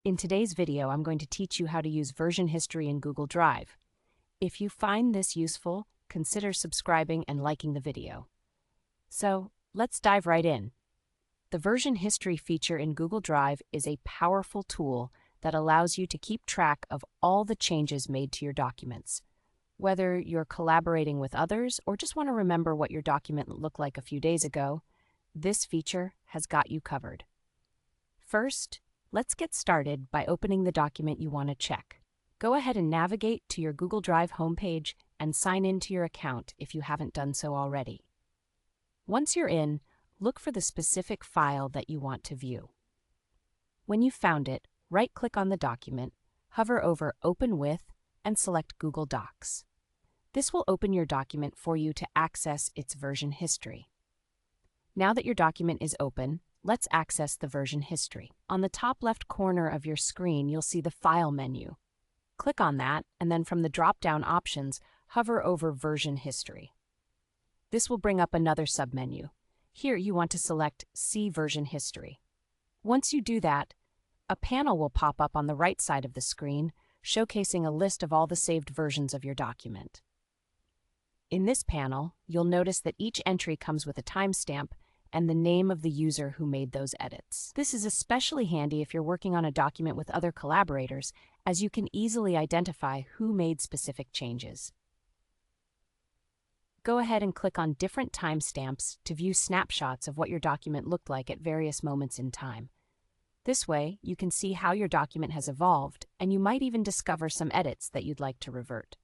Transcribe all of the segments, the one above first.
In today's video, I'm going to teach you how to use version history in Google Drive. If you find this useful, consider subscribing and liking the video. So, let's dive right in. The version history feature in Google Drive is a powerful tool that allows you to keep track of all the changes made to your documents. Whether you're collaborating with others or just want to remember what your document looked like a few days ago, this feature has got you covered. First, let's get started by opening the document you want to check. Go ahead and navigate to your Google Drive homepage and sign into your account if you haven't done so already. Once you're in, look for the specific file that you want to view. When you've found it, right-click on the document, hover over Open With, and select Google Docs. This will open your document for you to access its version history. Now that your document is open, let's access the version history. On the top left corner of your screen, you'll see the File menu. Click on that, and then from the drop-down options, hover over Version History. This will bring up another submenu. Here you want to select See Version History. Once you do that, a panel will pop up on the right side of the screen, showcasing a list of all the saved versions of your document. In this panel, you'll notice that each entry comes with a timestamp and the name of the user who made those edits. This is especially handy if you're working on a document with other collaborators, as you can easily identify who made specific changes. Go ahead and click on different timestamps to view snapshots of what your document looked like at various moments in time. This way, you can see how your document has evolved, and you might even discover some edits that you'd like to revert.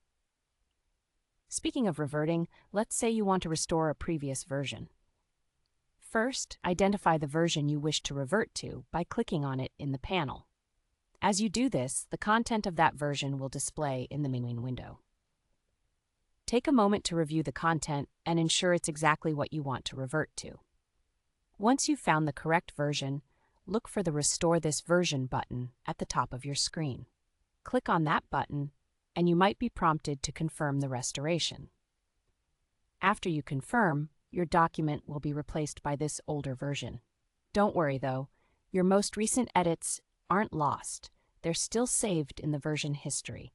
Speaking of reverting, let's say you want to restore a previous version. First, identify the version you wish to revert to by clicking on it in the panel. As you do this, the content of that version will display in the main window. Take a moment to review the content and ensure it's exactly what you want to revert to. Once you've found the correct version, look for the Restore This Version button at the top of your screen. Click on that button, and you might be prompted to confirm the restoration. After you confirm, your document will be replaced by this older version. Don't worry though, your most recent edits aren't lost. They're still saved in the version history.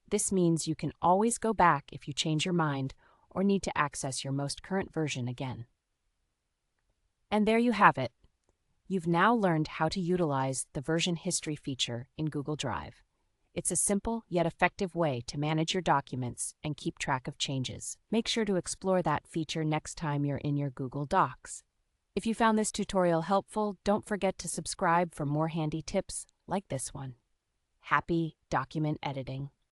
This means you can always go back if you change your mind or need to access your most current version again. And there you have it. You've now learned how to utilize the version history feature in Google Drive. It's a simple yet effective way to manage your documents and keep track of changes. Make sure to explore that feature next time you're in your Google Docs. If you found this tutorial helpful, don't forget to subscribe for more handy tips like this one. Happy document editing!